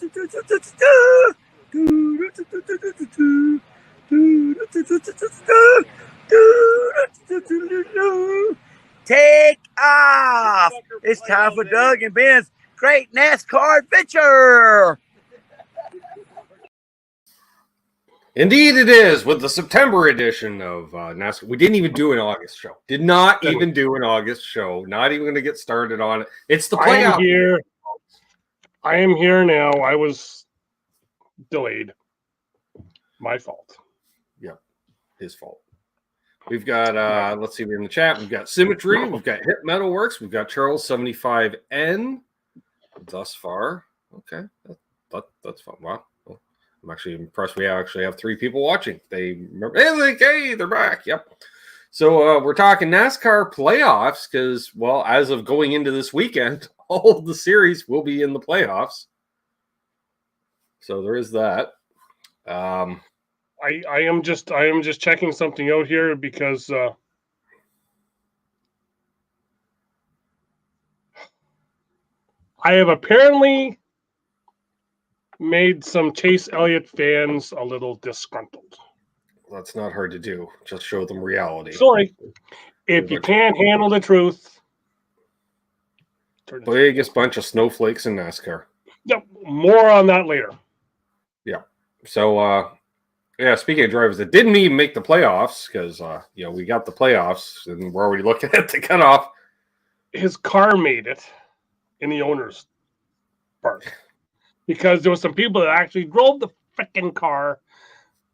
Take off! It's time for Doug and Ben's great NASCAR adventure! Indeed it is, with the September edition of NASCAR. We didn't even do an August show. Did not even do an August show. Not even going to get started on it. It's the playoff. I am here now. I was delayed. My fault. Yep, his fault. We've got, let's see, we're in the chat. We've got Symmetry. We've got Hit Metalworks. We've got Charles 75N thus far. Okay, that's fun. Wow. I'm actually impressed. We actually have 3 people watching. They remember, hey, they're back. Yep. So we're talking NASCAR playoffs because, well, as of going into this weekend, all of the series will be in the playoffs. So there is that. I am just checking something out here because I have apparently made some Chase Elliott fans a little disgruntled. That's not hard to do. Just show them reality. Sorry. If you can't handle the truth. Biggest bunch of snowflakes in NASCAR. Yep. More on that later. Yeah. So, speaking of drivers that didn't even make the playoffs, because, we got the playoffs and we're already looking at the cutoff. His car made it in the owner's part. Because there were some people that actually drove the freaking car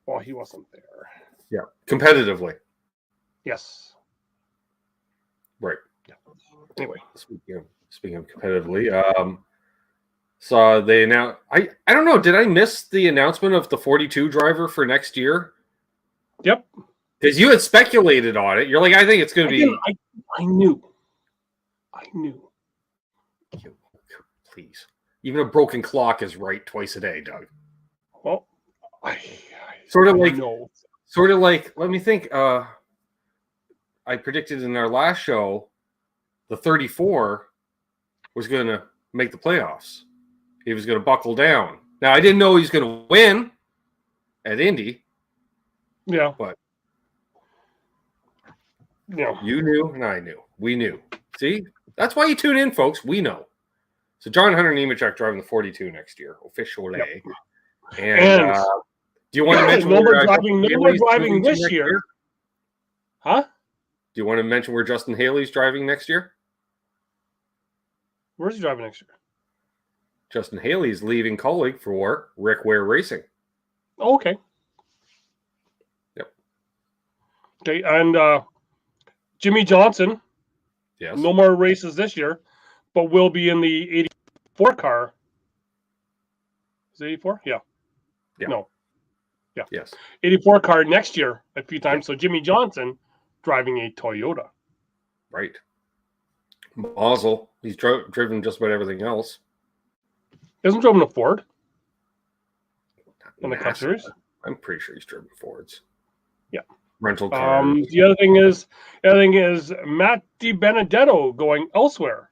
while he wasn't there. Yeah, competitively. Yes. Right. Yeah. Anyway. Speaking of competitively, so they announced, I don't know, did I miss the announcement of the 42 driver for next year? Yep. Because you had speculated on it. You're like, I think it's going to be... I knew. Please. Even a broken clock is right twice a day, Doug. Well, sort of like, let me think. I predicted in our last show the 34 was going to make the playoffs. He was going to buckle down. Now, I didn't know he was going to win at Indy. Yeah. But yeah, you knew and I knew. We knew. See? That's why you tune in, folks. We know. So John Hunter Nemechek driving the 42 next year, officially. Yep. And do you want to mention no more driving this year? Huh? Do you want to mention where Justin Haley's driving next year? Where's he driving next year? Justin Haley's leaving Colleague for Rick Ware Racing. Oh, okay. Yep. Okay, and Jimmy Johnson. Yes. No more races this year, but will be in the 84 car. Is it 84? Yeah. No. Yeah. Yes. 84 car next year a few times. Yeah. So Jimmy Johnson driving a Toyota. Right. Mazel. He's driven just about everything else. He hasn't driven a Ford in the Cup Series. I'm pretty sure he's driven Fords. Yeah. Rental cars. The other thing is Matt DiBenedetto going elsewhere.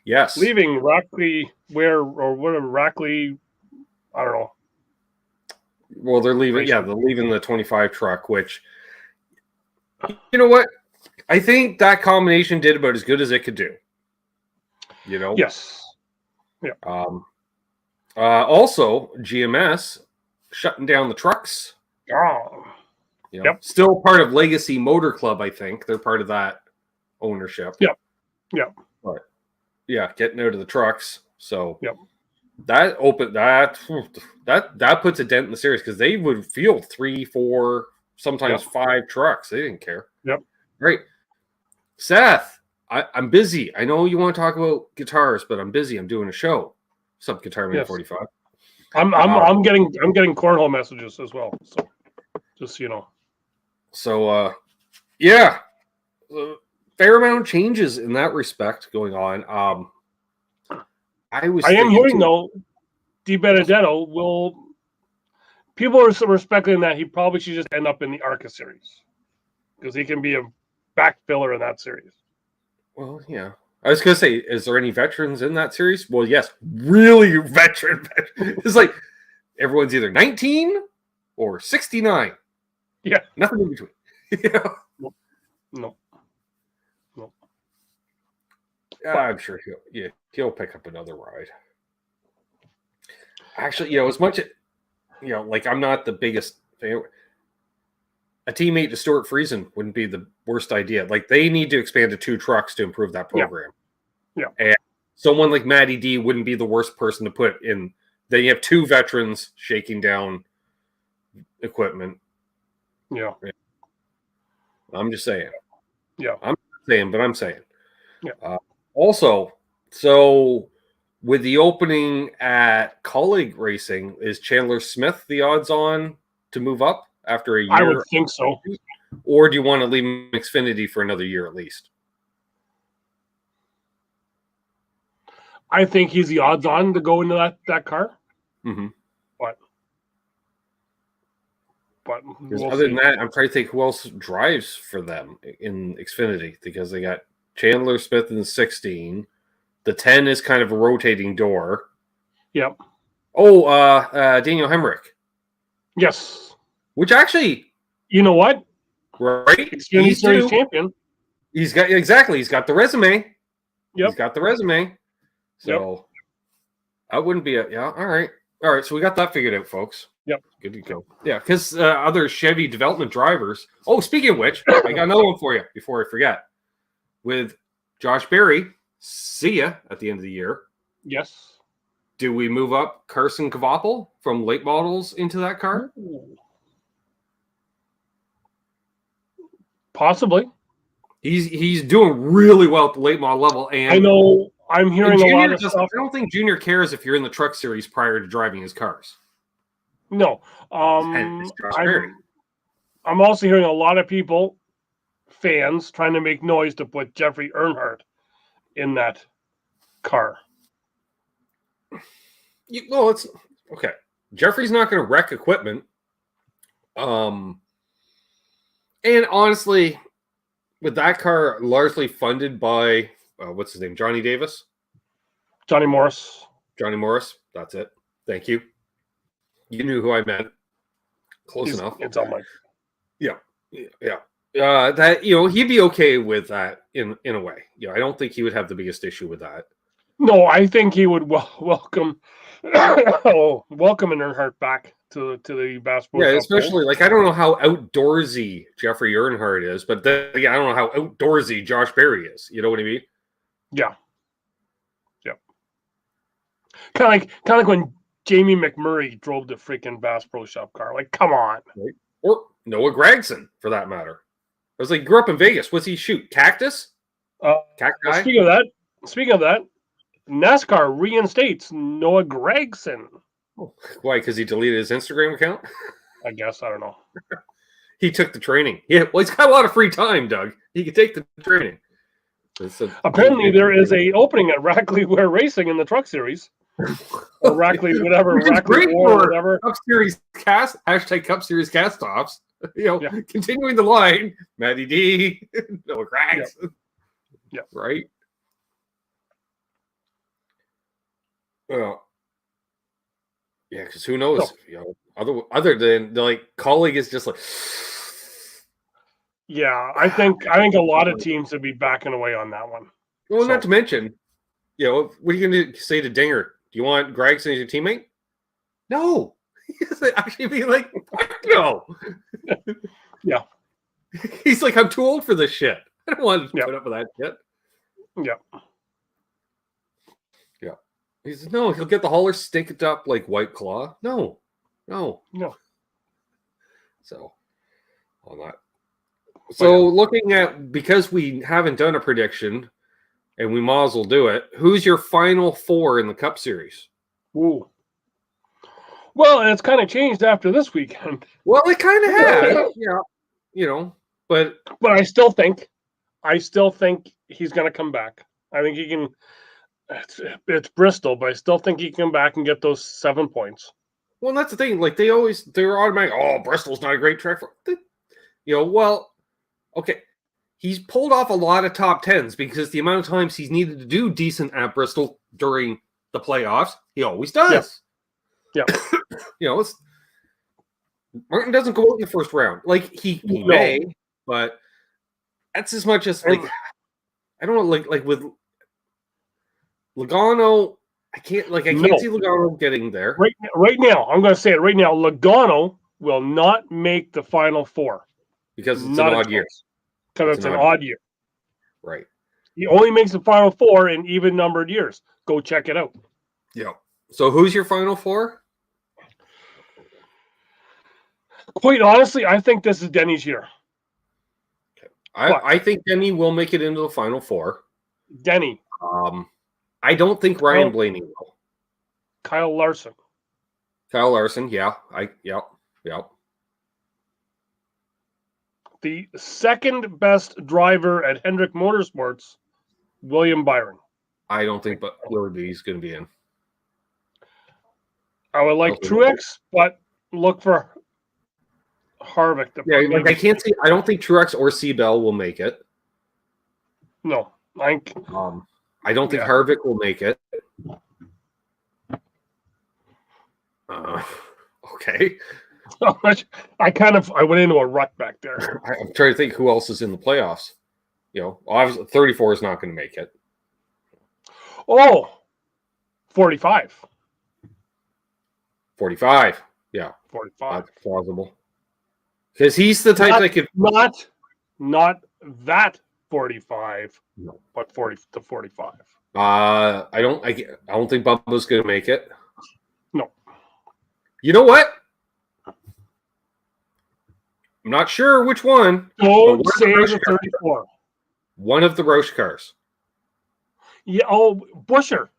Yes. Leaving Rackley Rackley, I don't know. Well, they're leaving. Yeah, they're leaving the 25 truck, which, you know what? I think that combination did about as good as it could do. You know? Yes. Yeah. Also, GMS shutting down the trucks. Oh. You know, yep. Still part of Legacy Motor Club, I think. They're part of that ownership. Yep. Yep. But yeah, getting out of the trucks. So yep. That puts a dent in the series because they would field 3, 4, sometimes 5 trucks. They didn't care. Yep. Right. Seth, I'm busy. I know you want to talk about guitars, but I'm busy. I'm doing a show. What's up, Guitar Man 45? I'm getting cornhole messages as well. So just so you know. So yeah. Fair amount of changes in that respect going on. I am hearing though, DiBenedetto will. People are speculating that he probably should just end up in the ARCA series because he can be a back filler in that series. Well, yeah, I was going to say, is there any veterans in that series? Well, yes, really veteran. It's like everyone's either 19 or 69. Yeah. Nothing in between. No. I'm sure he'll pick up another ride. Actually, as much as, like I'm not the biggest fan. A teammate to Stuart Friesen wouldn't be the worst idea. Like they need to expand to 2 trucks to improve that program. Yeah. And someone like Matty D wouldn't be the worst person to put in. Then you have 2 veterans shaking down equipment. Yeah. I'm just saying. Yeah. I'm saying. Yeah. Also, so with the opening at Colleague Racing, is Chandler Smith the odds on to move up after a year? I would think so. Or do you want to leave Xfinity for another year at least? I think he's the odds on to go into that car. Mm-hmm. But other than that, I'm trying to think who else drives for them in Xfinity, because they got Chandler Smith in the 16. The 10 is kind of a rotating door. Yep. Oh, Daniel Hemrick. Yes. Which actually, you know what? Right? Xfinity Series champion. He's got the resume. Yep. He's got the resume. So I wouldn't be all right. All right, so we got that figured out, folks. Yep. Good to go. Yeah, because other Chevy development drivers. Oh, speaking of which, I got another one for you before I forget. With Josh Berry, see ya at the end of the year. Yes. Do we move up Carson Kvapil from late models into that car? Ooh. Possibly. He's doing really well at the late model level, and I know I'm hearing a lot of stuff. I don't think Junior cares if you're in the truck series prior to driving his cars. No. I'm also hearing a lot of people, fans, trying to make noise to put Jeffrey Earnhardt in that car. Well, it's okay. Jeffrey's not going to wreck equipment. And honestly, with that car largely funded by what's his name, Johnny Davis, Johnny Morris. That's it. Thank you. You knew who I meant. Close enough. It's on my. Yeah. That he'd be okay with that in a way. I don't think he would have the biggest issue with that. No, I think he would welcome an Earnhardt back to the basketball. Yeah, especially I don't know how outdoorsy Jeffrey Earnhardt is, but then I don't know how outdoorsy Josh Berry is. You know what I mean? Yeah. Kind of like when Jamie McMurray drove the freaking Bass Pro Shop car. Like, come on. Right. Or Noah Gragson, for that matter. I was like, grew up in Vegas. What's he shoot? Cactus? Cacti? Speaking of that, NASCAR reinstates Noah Gragson. Oh, why? Because he deleted his Instagram account? I guess. I don't know. He took the training. Yeah, well, he's got a lot of free time, Doug. He could take the training. Apparently, there is a opening at Rackley Ware Racing in the Truck Series. Or Rackley, whatever. Rackley Ware, whatever. Cup Series cast, #Cup Series cast-offs. Continuing the line, Matty D, Noah Gragson. Yeah. Right? Well, yeah, because who knows? Other than colleague is just like. Yeah, I think a lot of teams would be backing away on that one. Well, not to mention, what are you going to say to Dinger? Do you want Gregson as your teammate? No. He's actually be like, no. Yeah. He's like, I'm too old for this shit. I don't want to put up with that shit. Yeah. Yeah. He says, no, he'll get the hauler stinked up like White Claw. No. So, on that. So, looking at, because we haven't done a prediction, and we might as well do it, who's your final 4 in the Cup Series? Ooh. Well, and it's kind of changed after this weekend. Well, it kind of has. But I still think he's going to come back. I think he can. It's Bristol, but I still think he can come back and get those 7 points. Well, that's the thing. They're automatic. Oh, Bristol's not a great track for. Well, okay. he's pulled off a lot of top 10s because the amount of times he's needed to do decent at Bristol during the playoffs, he always does. Yeah. It's Martin doesn't go out in the first round. Like he may, but that's as much as like I don't know, like with Logano, I can't see Logano getting there. Right now, I'm going to say it right now. Logano will not make the Final Four because it's an odd year. Because it's an odd year. Right. He only makes the Final Four in even numbered years. Go check it out. Yeah. So who's your Final Four? Quite honestly, I think this is Denny's year. Okay. I think Denny will make it into the Final Four. Denny. I don't think Ryan Blaney will. Kyle Larson. Yeah. Yep. The second best driver at Hendrick Motorsports, William Byron. I don't think Lurby's going to be in. I would like Truex, but look for Harvick. I can't see. I don't think Truex or Seabell will make it. No, I don't think Harvick will make it. Okay. I went into a rut back there. I'm trying to think who else is in the playoffs. Obviously 34 is not going to make it. 45. 45. Yeah. 45. That's plausible. Because he's the type that could not that 45, but 40 to 45. I don't think Bubba's going to make it. No. You know what? I'm not sure which one. Don't say the 34. One of the Roche cars. Yeah. Busher.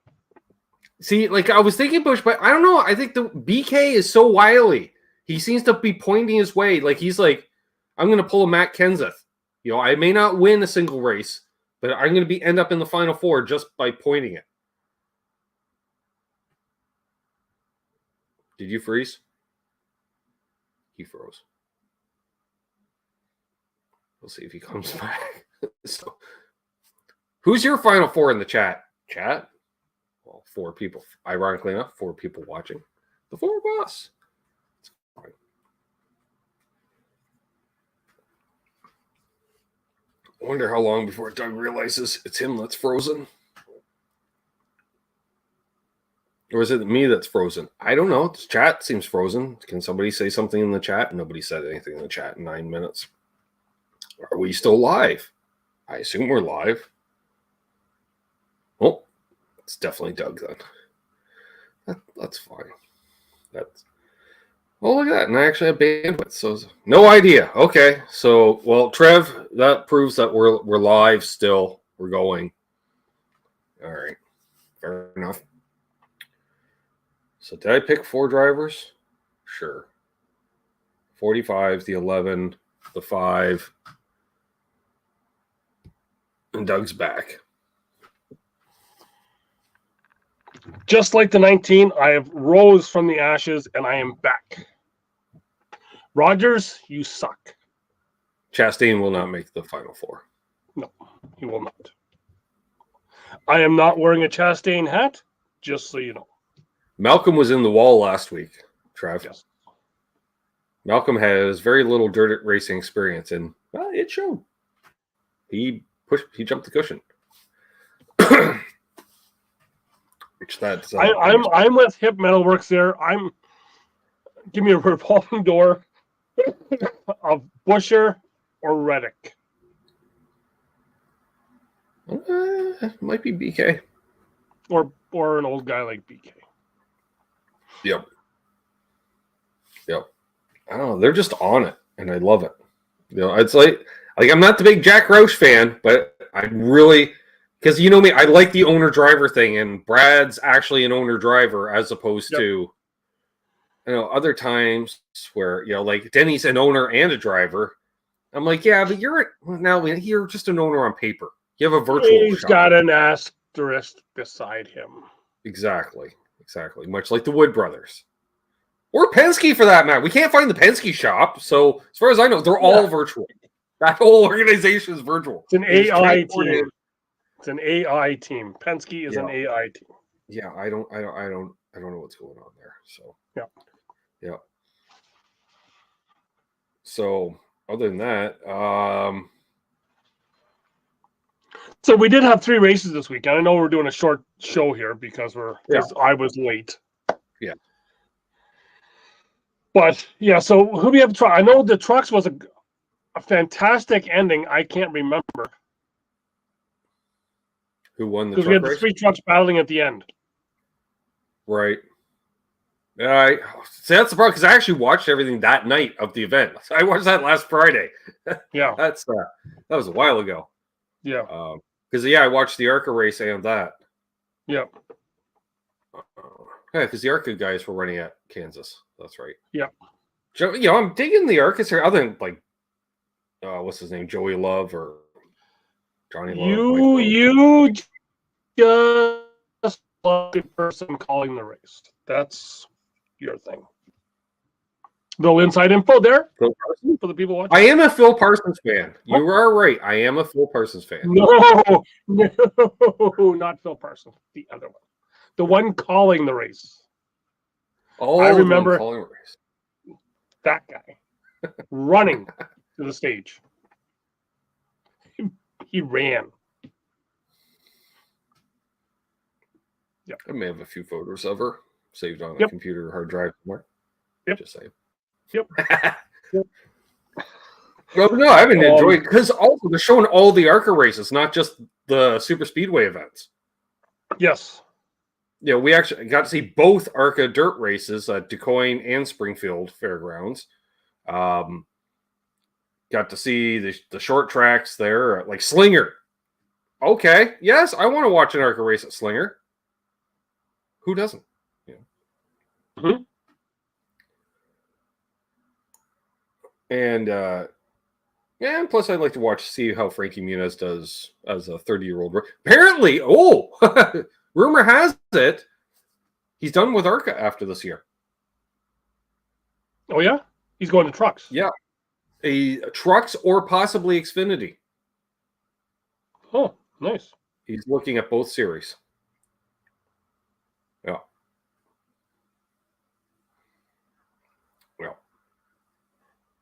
See, I was thinking Bush, but I don't know. I think the BK is so wily. He seems to be pointing his way. He's like, I'm going to pull a Matt Kenseth. I may not win a single race, but I'm going to end up in the Final Four just by pointing it. Did you freeze? He froze. We'll see if he comes back. So, who's your Final Four in the chat? Chat? Well, 4 people. Ironically enough, 4 people watching. The 4 of us. It's fine. I wonder how long before Doug realizes it's him that's frozen. Or is it me that's frozen? I don't know. The chat seems frozen. Can somebody say something in the chat? Nobody said anything in the chat in 9 minutes. Are we still live? I assume we're live. Oh, it's definitely Doug then. That's fine. Look at that. And I actually have bandwidth. So no idea. Okay. So, well, Trev, that proves that we're live still. We're going. All right. Fair enough. So did I pick 4 drivers? Sure. 45, the 11, the 5. And Doug's back. Just like the 19, I have rose from the ashes and I am back. Rogers, you suck. Chastain will not make the Final Four. No, he will not. I am not wearing a Chastain hat, just so you know. Malcolm was in the wall last week, Trev. Yes. Malcolm has very little dirt racing experience, and it showed. He jumped the cushion. Which that's I'm with Hip Metalworks there. Give me a revolving door of Busher or Reddick. Might be BK. Or an old guy like BK. Yep. I don't know. They're just on it, and I love it. It's like I'm not the big Jack Roush fan, but I really, because you know me, I like the owner-driver thing, and Brad's actually an owner-driver as opposed to, other times where, like Denny's an owner and a driver. I'm like, yeah, but you're just an owner on paper. You have a virtual He's shop. Got an asterisk beside him. Exactly. Much like the Wood brothers. Or Penske for that matter. We can't find the Penske shop, so as far as I know, they're all virtual. That whole organization is virtual. It's an AI team. It's an AI team. Penske is an AI team. Yeah, I don't know what's going on there. So yeah. So other than that, so we did have 3 races this week, and I know we're doing a short show here because I was late. Yeah. But yeah, so who do we have to try? I know the trucks was a fantastic ending. I can't remember. Who won the truck race? Because we had the 3 trucks battling at the end. Right. Yeah, see, that's the problem, because I actually watched everything that night of the event. I watched that last Friday. Yeah. That was a while ago. Yeah. Because, I watched the ARCA race and that. Yeah. Yeah, because the ARCA guys were running at Kansas. That's right. Yeah. I'm digging the ARCAs here, other than, like, what's his name, Joey Love or Johnny Love. You just love the person calling the race. That's your thing. Little inside info there for the people watching. I am a Phil Parsons fan. You are right. I am a Phil Parsons fan. No, not Phil Parsons. The other one. The one calling the race. Oh, I remember calling the race. That guy running to the stage. He ran. Yep. I may have a few photos of her saved on a computer hard drive somewhere. Yep. Just saying. Yep. Well, no, I've been enjoying, because also they're showing all the ARCA races, not just the super speedway events. Yes. We actually got to see both ARCA dirt races at DuQuoin and Springfield Fairgrounds. Got to see the short tracks there, like Slinger. Okay, yes, I want to watch an ARCA race at Slinger. Who doesn't? Mm-hmm. And and plus I'd like to see how Frankie Muniz does as a 30-year-old. Apparently, rumor has it he's done with ARCA after this year. Oh yeah? He's going to trucks. Yeah. Trucks or possibly Xfinity. Oh, nice. He's looking at both series. Yeah.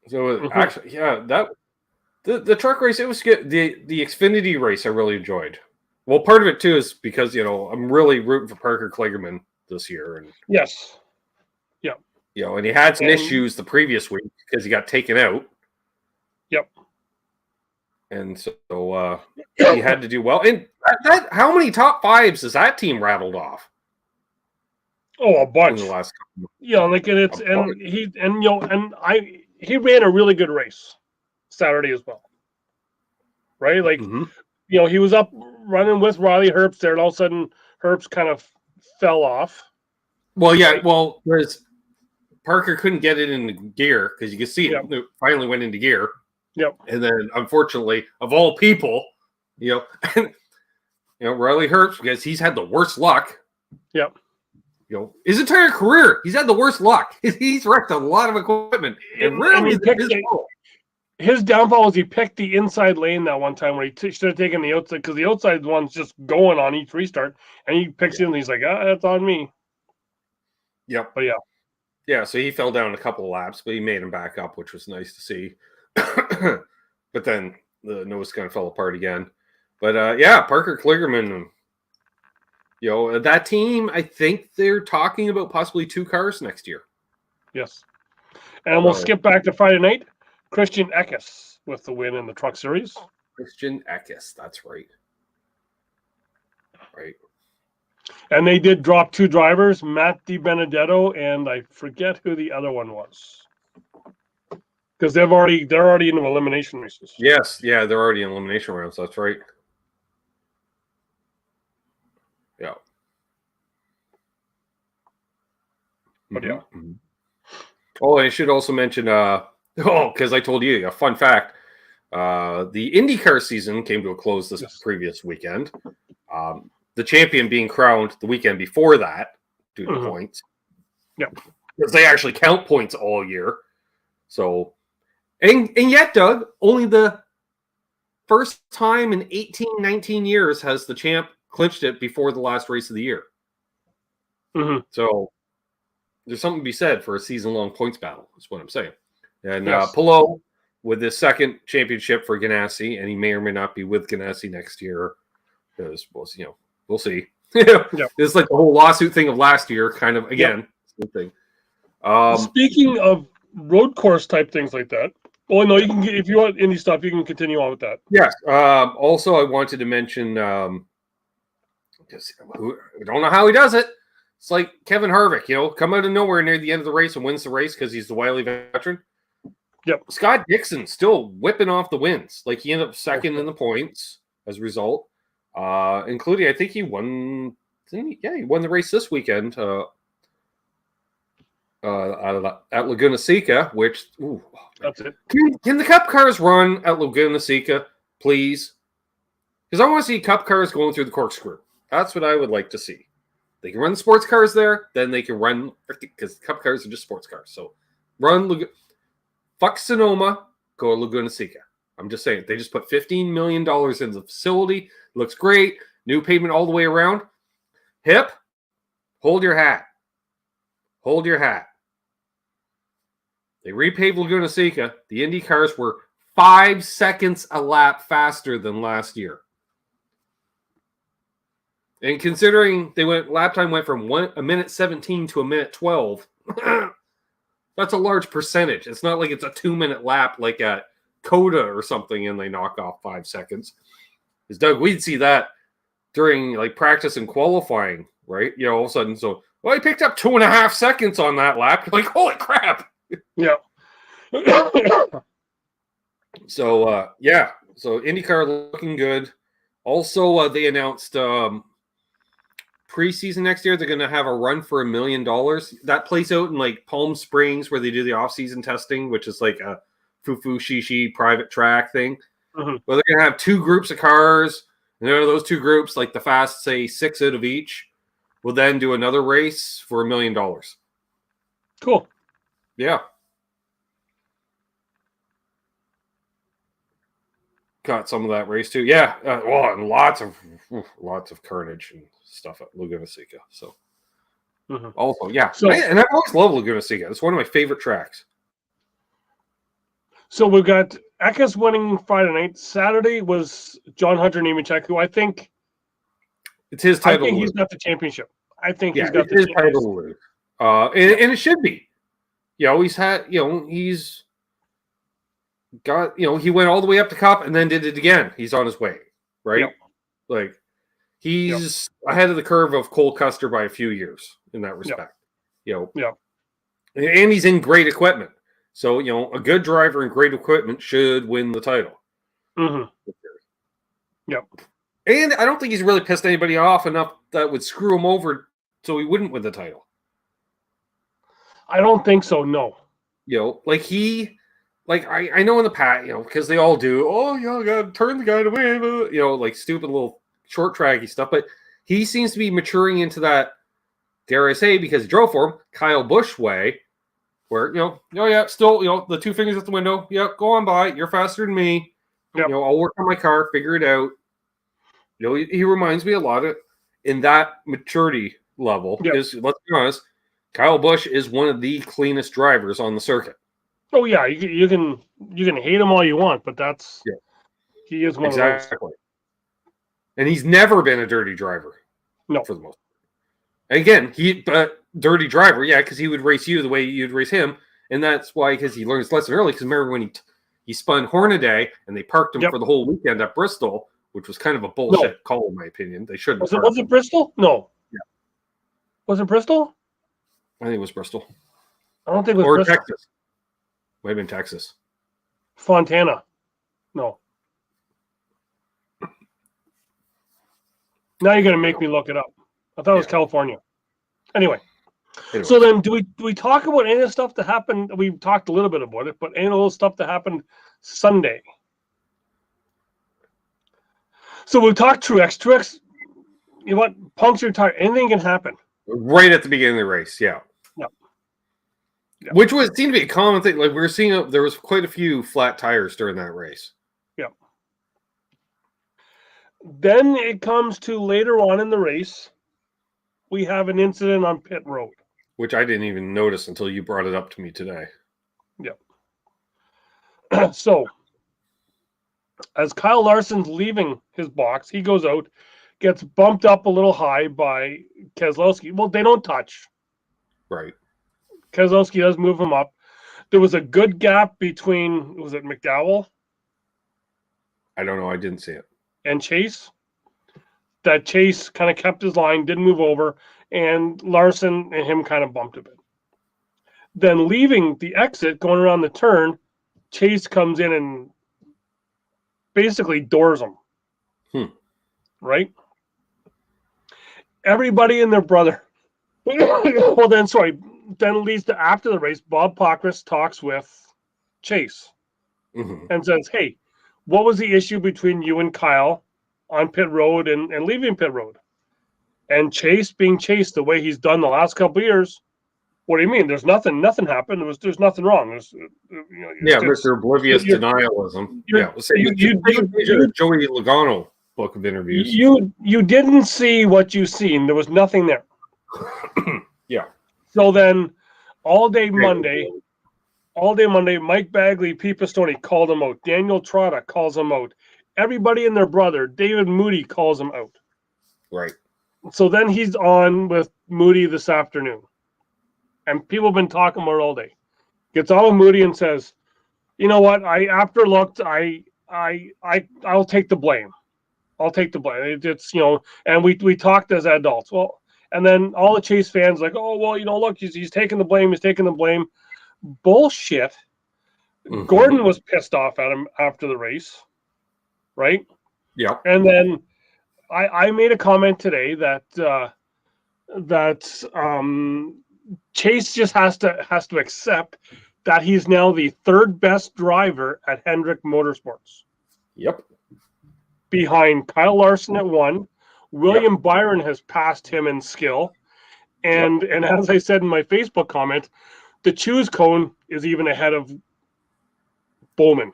So actually, the truck race, it was good. The Xfinity race I really enjoyed. Well, part of it too is because I'm really rooting for Parker Kligerman this year, and yes, and he had some issues the previous week because he got taken out. Yep. And so he had to do well. And how many top 5s has that team rattled off? Oh, a bunch. In the last couple he ran a really good race Saturday as well. Right? Like, he was up running with Riley Herbst there, and all of a sudden Herbst kind of fell off. Well, yeah, right? Whereas Parker couldn't get it into gear, because you can see it finally went into gear. Yep. And then, unfortunately, of all people, Riley Herbst, because he's had the worst luck. Yep. His entire career, he's had the worst luck. He's wrecked a lot of equipment. His downfall was he picked the inside lane that one time where he should have taken the outside, because the outside one's just going on each restart, and he picks it and he's like, that's on me. Yep. But yeah, so he fell down a couple of laps, but he made him back up, which was nice to see. But then the nose kind of fell apart again. But Parker Kligerman, that team, I think they're talking about possibly 2 cars next year. Yes. And we'll skip back to Friday night. Christian Eckes with the win in the Truck Series. Christian Eckes, that's right. Right. And they did drop 2 drivers, Matt DiBenedetto, and I forget who the other one was. Because they're already into elimination races. Yes, they're already in elimination rounds. That's right. Yeah. But Oh, I should also mention, because I told you a fun fact. The IndyCar season came to a close this previous weekend. The champion being crowned the weekend before that due to points. Yeah. Because they actually count points all year. So, and yet, Doug, only the first time in 18, 19 years has the champ clinched it before the last race of the year. Mm-hmm. So there's something to be said for a season-long points battle, is what I'm saying. And Yes. Pillow with his second championship for Ganassi, and he may or may not be with Ganassi next year, because we'll see. It's like the whole lawsuit thing of last year, kind of again, same thing. Speaking of road course type things like that. Well, no, you can get, if you want indie stuff, you can continue on with that. Yes. Also, I wanted to mention, I don't know how he does it. It's like Kevin Harvick, come out of nowhere near the end of the race and wins the race because he's the wily veteran. Yep. Scott Dixon still whipping off the wins. Like, he ended up second in the points as a result, including, I think he won. He won the race this weekend at Laguna Seca, which that's it. Can the Cup cars run at Laguna Seca, please? Because I want to see Cup cars going through the corkscrew. That's what I would like to see. They can run the sports cars there, then they can run, because Cup cars are just sports cars. So run fuck Sonoma, go to Laguna Seca. I'm just saying, they just put $15 million into the facility. Looks great. New pavement all the way around. Hip, hold your hat. Hold your hat. They repaved Laguna Seca. The Indy cars were 5 seconds a lap faster than last year. And considering lap time went from 1 minute 17 to 1 minute 12, that's a large percentage. It's not like it's a 2-minute lap like at Coda or something and they knock off 5 seconds. Because Doug, we'd see that during like practice and qualifying, right? All of a sudden, he picked up 2.5 seconds on that lap. You're like, holy crap. Yeah. So IndyCar looking good. Also, they announced preseason next year, they're going to have a run for $1 million. That place out in like Palm Springs where they do the off-season testing, which is like a foo-foo shishi private track thing. Mm-hmm. Well, they're going to have 2 groups of cars. And out of those 2 groups, like the fast, say 6 out of each, will then do another race for $1 million. Cool. Yeah. Caught some of that race too. Yeah. And lots of carnage and stuff at Laguna Seca. So also, yeah. And I always love Laguna Seca. It's one of my favorite tracks. So we've got Eckes winning Friday night. Saturday was John Hunter Nemechek, who I think it's his title. I think he's got the championship. I think he's got his title. And it should be. He's had. He's got. He went all the way up to Cup and then did it again. He's on his way, right? Yep. Like he's ahead of the curve of Cole Custer by a few years in that respect. And he's in great equipment. So, a good driver and great equipment should win the title. Mm-hmm. Yep. And I don't think he's really pissed anybody off enough that would screw him over so he wouldn't win the title. I don't think so, no. I know in the past, because they all do, I got to turn the guy to win, like stupid little short tracky stuff. But he seems to be maturing into that, dare I say, because he drove for him, Kyle Busch way, where, still, the 2 fingers at the window. Yep, go on by. You're faster than me. Yep. I'll work on my car, figure it out. He reminds me a lot of in that maturity level. Because let's be honest, Kyle Busch is one of the cleanest drivers on the circuit. Oh yeah, you can hate him all you want, but he is one of those. And he's never been a dirty driver. No, for the most part. Again, dirty driver, because he would race you the way you'd race him, and that's why because he learned his lesson early. Because remember when he spun Hornaday and they parked him for the whole weekend at Bristol, which was kind of a bullshit call in my opinion. They shouldn't. Was it Bristol? No. Yeah. Was it Bristol? I think it was Bristol. I don't think it was Bristol. Texas. Might have been Texas. Fontana. No. Now you're going to make me look it up. I thought it was California. Anyway. So then do we talk about any of the stuff that happened? We talked a little bit about it, but any of the stuff that happened Sunday? So we've talked Truex. Truex, punctured tire. Anything can happen. Right at the beginning of the race, yeah. Which seemed to be a common thing. Like we were seeing, there was quite a few flat tires during that race. Yeah. Then it comes to later on in the race, we have an incident on pit road. Which I didn't even notice until you brought it up to me today. Yep. So, as Kyle Larson's leaving his box, he goes out, gets bumped up a little high by Keselowski. Well, they don't touch. Right. Keselowski does move him up. There was a good gap between, was it McDowell? I don't know. I didn't see it. And Chase. That Chase kind of kept his line, didn't move over, and Larson and him kind of bumped a bit. Then leaving the exit, going around the turn, Chase comes in and basically doors him. Right? Everybody and their brother. Well, then it leads to after the race, Bob Pockrass talks with Chase and says, hey, what was the issue between you and Kyle on pit road and leaving pit road? And Chase, being Chase the way he's done the last couple of years, what do you mean? There's nothing happened. There's nothing wrong. Mr. Oblivious Denialism. Joey Logano book of interviews. You didn't see what you seen. There was nothing there. Yeah. So then all day Monday, Mike Bagley, Pete Pistone called him out. Daniel Trotta calls him out. Everybody and their brother, David Moody, calls him out. Right. So then he's on with Moody this afternoon. And people have been talking about it all day. Gets on with Moody and says, you know what? After looked, I'll take the blame. I'll take the blame. It's, and we talked as adults. Well, and then all the Chase fans like, oh, well, look, he's taking the blame. He's taking the blame. Bullshit. Gordon was pissed off at him after the race. Right? Yeah. And then I made a comment today that Chase just has to accept that he's now the third best driver at Hendrick Motorsports. Yep. Behind Kyle Larson at 1. William Byron has passed him in skill. And as I said in my Facebook comment, the choose cone is even ahead of Bowman.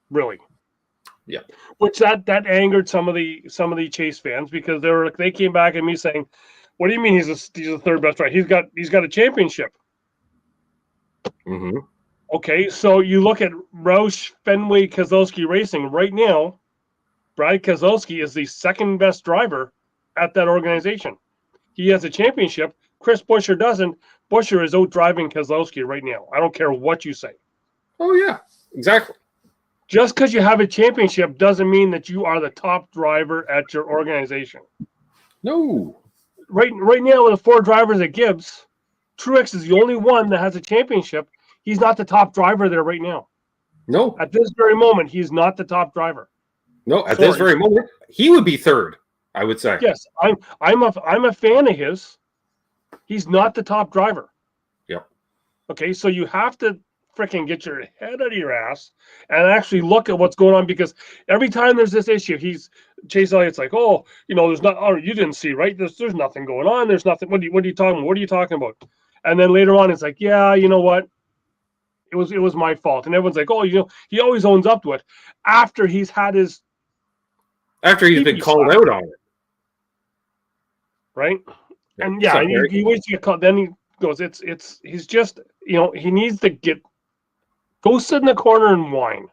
Really. Yeah. Which that angered some of the Chase fans because they came back at me saying, what do you mean he's the third best driver? He's got a championship. Okay, so you look at Roush, Fenway, Keselowski Racing right now. Brad Keselowski is the second best driver at that organization. He has a championship. Chris Buescher doesn't. Buescher is out driving Keselowski right now. I don't care what you say. Oh yeah, exactly. Just because you have a championship doesn't mean that you are the top driver at your organization. No. Right now, with the 4 drivers at Gibbs, Truex is the only one that has a championship. He's not the top driver there right now. No. At this very moment, he's not the top driver. No, at this very moment, he would be third, I would say. Yes, I'm a fan of his. He's not the top driver. Yep. Okay, so you have to freaking get your head out of your ass and actually look at what's going on, because every time there's this issue, Chase Elliott's like, oh, there's not. Oh, you didn't see, right? There's nothing going on. There's nothing. What are you talking about? What are you talking about? And then later on, it's like, yeah, you know what? It was my fault. And everyone's like, oh, he always owns up to it after he's had his. After he's been called out on it. Right? And yeah, he waits to get caught. Then he goes, he's just, he needs to go sit in the corner and whine.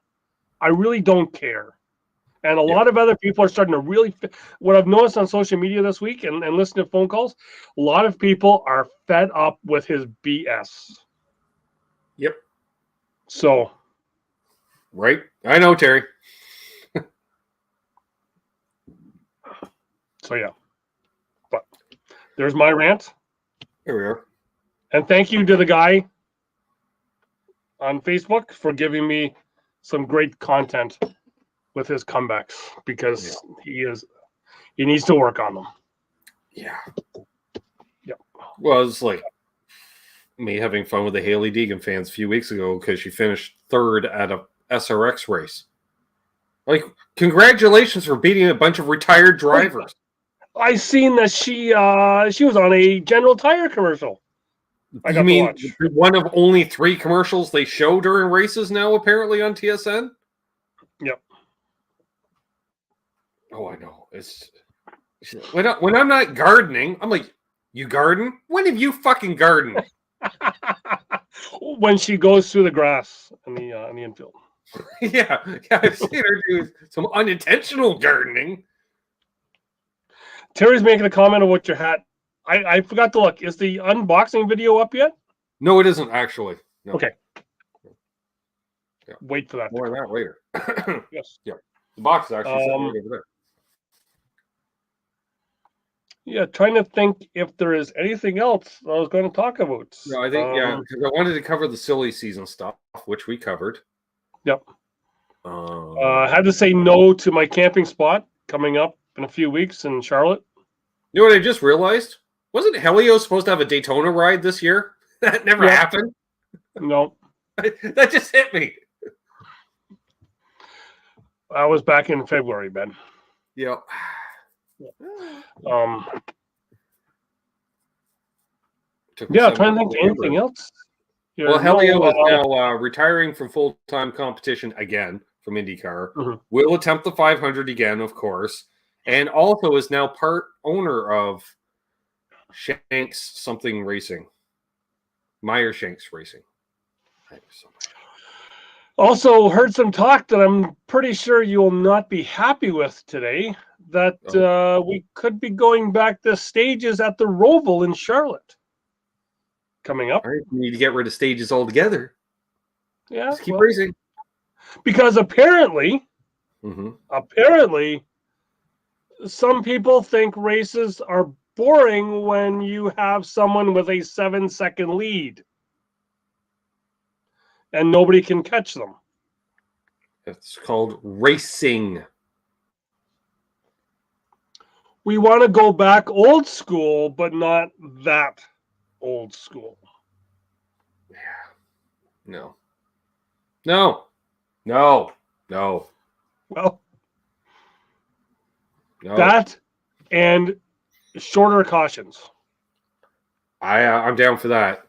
I really don't care. And a lot of other people are starting to really, what I've noticed on social media this week and listening to phone calls, a lot of people are fed up with his BS. Yep. So. Right. I know, Terry. So, yeah. But there's my rant. Here we are. And thank you to the guy on Facebook for giving me some great content with his comebacks, because he needs to work on them. Yeah. Yeah. Well, it's like me having fun with the Haley Deegan fans a few weeks ago because she finished third at a SRX race. Like, congratulations for beating a bunch of retired drivers. I seen that she was on a General Tire commercial. You mean one of only 3 commercials they show during races now, apparently, on TSN? Yep. Oh, I know. It's when I'm not gardening, I'm like, you garden? When have you fucking gardened? When she goes through the grass in the infield. yeah, I've seen her do some unintentional gardening. Terry's making a comment about your hat. I forgot to look. Is the unboxing video up yet? No, it isn't actually. No. Okay. Yeah. Wait for that. More on that later. Yes. Yeah. The box is actually sitting right over there. Yeah, trying to think if there is anything else I was going to talk about. No, I think because I wanted to cover the silly season stuff, which we covered. Yep. I had to say no to my camping spot coming up in a few weeks in Charlotte. You know what I just realized? Wasn't Helio supposed to have a Daytona ride this year? That never happened. No. That just hit me. I was back in February, Ben. Yeah. Trying to think of anything else. Yeah, well, Helio is now retiring from full-time competition again from IndyCar. Mm-hmm. Will attempt the 500 again, of course, and also is now part owner of Shanks something racing. Meyer Shanks Racing. Also heard some talk that I'm pretty sure you will not be happy with today, that we could be going back to stages at the Roval in Charlotte coming up. All right, we need to get rid of stages altogether. Yeah, just keep racing. Because apparently, some people think races are boring when you have someone with a 7-second lead and nobody can catch them. It's called racing. We want to go back old school, but not that old school. Yeah. No. Well, no. That and shorter cautions. I'm down for that.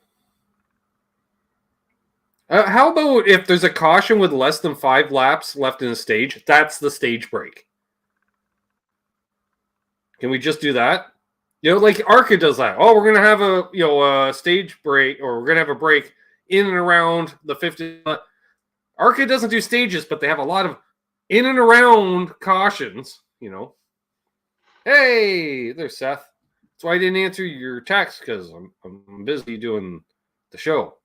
How about if there's a caution with less than 5 laps left in the stage? That's the stage break. Can we just do that? Like ARCA does that. Oh, we're gonna have a stage break, or we're gonna have a break in and around the 50. ARCA doesn't do stages, but they have a lot of in and around cautions. Hey, there's Seth. That's why I didn't answer your text, because I'm busy doing the show.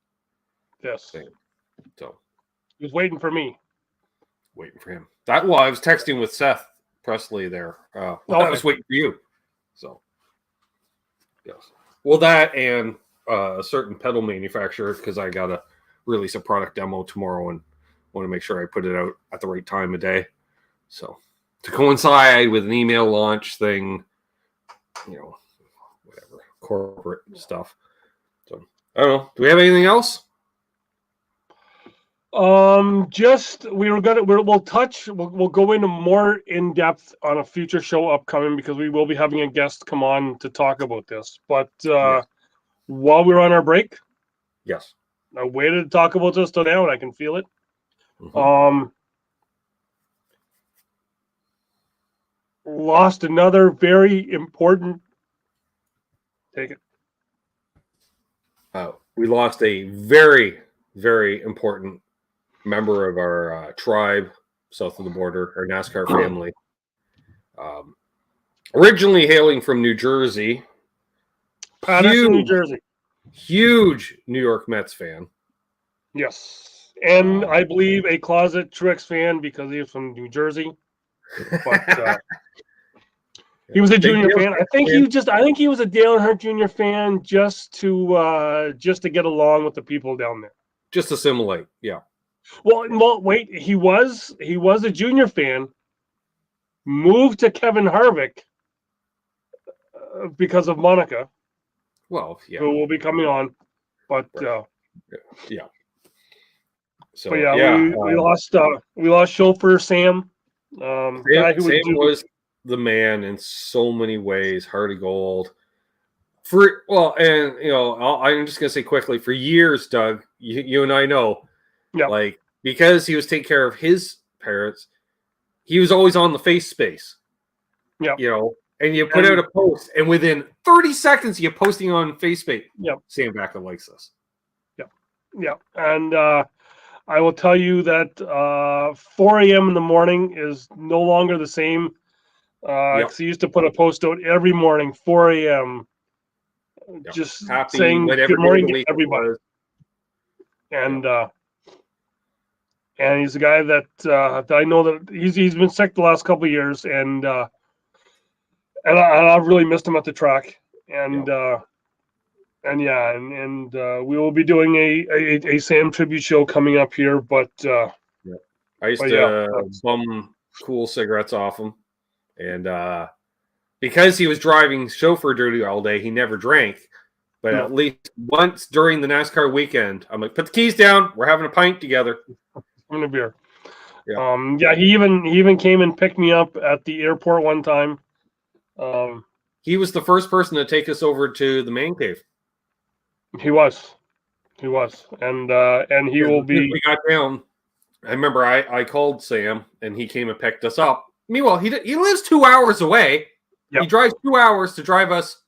Yes. So he was waiting for me. Waiting for him. I was texting with Seth Presley there. I was waiting for you. So yes. Well, that and a certain pedal manufacturer, because I gotta release a product demo tomorrow and want to make sure I put it out at the right time of day. So to coincide with an email launch thing, whatever, corporate stuff. So I don't know. Do we have anything else? We'll go into more in depth on a future show upcoming, because we will be having a guest come on to talk about this. But while we're on our break, yes, I waited to talk about this till now, and I can feel it. Lost another very important. Take it. We lost a very, very important member of our tribe south of the border, our NASCAR family. Originally hailing from New Jersey. Patterson, New Jersey. Huge New York Mets fan. Yes. And I believe a closet Truex fan, because he was from New Jersey. But he was a junior fan. I think he was a Dale Earnhardt Jr. fan just to get along with the people down there. Just assimilate, yeah. Well, wait. He was a junior fan. Moved to Kevin Harvick because of Monica. Well, yeah. Who will be coming on, but yeah. So we lost chauffeur Sam. Sam was the man in so many ways. Heart of gold. I'm just gonna say quickly. For years, Doug, you and I know, because he was taking care of his parents, he was always on the face space. Yeah. You know, and you put out a post, and within 30 seconds, you're posting on Facebook. Yep. Sam Backa likes this. Yeah. And I will tell you that 4 a.m. in the morning is no longer the same. Because he used to put a post out every morning, 4 a.m., just happy, saying good morning to everybody. And and he's a guy that I know that he's been sick the last couple of years, and I've really missed him at the track. And we will be doing a Sam tribute show coming up here. But I used to bum cool cigarettes off him, and because he was driving chauffeur duty all day, he never drank. But at least once during the NASCAR weekend, I'm like, put the keys down. We're having a pint together. Having a beer. Yeah. He even came and picked me up at the airport one time. He was the first person to take us over to the man cave. He was, and he will be. We got down. I remember I called Sam, and he came and picked us up. Meanwhile, he lives 2 hours away. Yep. He drives 2 hours to drive us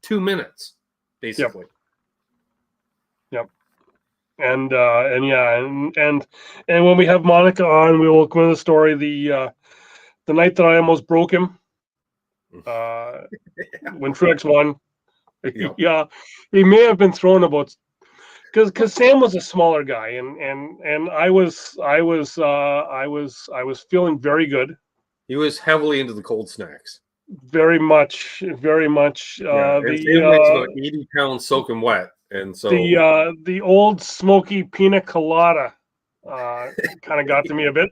2 minutes, basically. Yep. And when we have Monica on, we will go into the story. The night that I almost broke him, when Truex won. Yeah, he may have been thrown about because Sam was a smaller guy, and I was feeling very good. He was heavily into the cold snacks. Very much. Sam weighs about 80 pounds soaking wet, and so the old smoky pina colada kind of got to me a bit.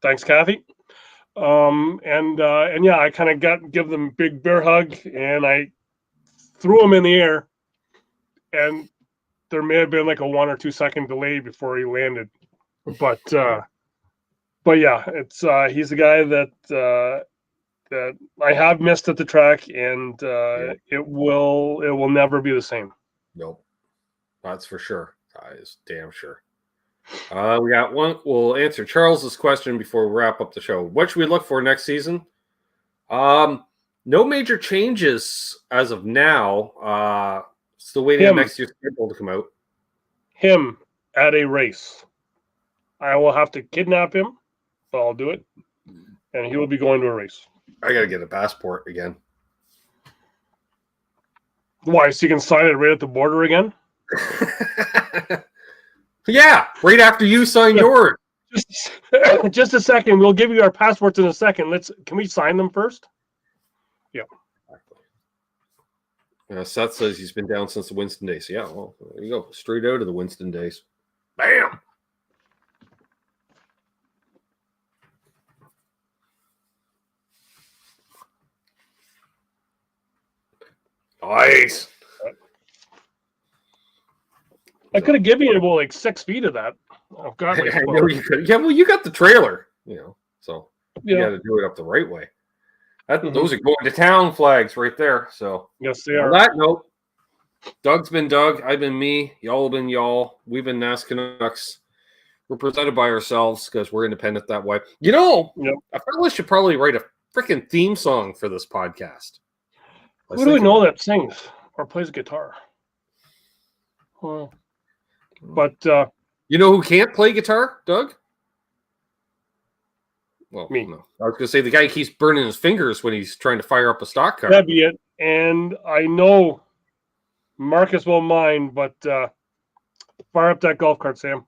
Thanks, Kathy. I kind of give them a big bear hug, and I threw him in the air, and there may have been like a 1 or 2 second delay before he landed, but yeah, it's he's a guy that I have missed at the track, and it will never be the same. Nope, that's for sure. That is damn sure. We got one. We'll answer Charles's question before we wrap up the show. What should we look for next season? No major changes as of now. Still waiting on next year's schedule to come out. Him at a race. I will have to kidnap him, but I'll do it, and he will be going to a race. I gotta get a passport again. Why? So you can sign it right at the border again? Yeah, right after you sign yours. Just a second. We'll give you our passports in a second. Can we sign them first? Yeah. Seth says he's been down since the Winston days. Yeah, well, there you go. Straight out of the Winston days. Bam! Nice. I could have given you about like 6 feet of that. I've got I know you could. Yeah, well, you got the trailer, so you got to do it up the right way. Those are going to town flags right there. So yes, they are. On that note, Doug's been Doug. I've been me. Y'all have been y'all. We've been NasCanucks. We're presented by ourselves because we're independent that way. A fella should probably write a freaking theme song for this podcast. Who do we know that sings or plays guitar? Well, but you know who can't play guitar, Doug? Well, me. No. I was going to say the guy keeps burning his fingers when he's trying to fire up a stock car. That'd be it. And I know Marcus won't mind, but fire up that golf cart, Sam.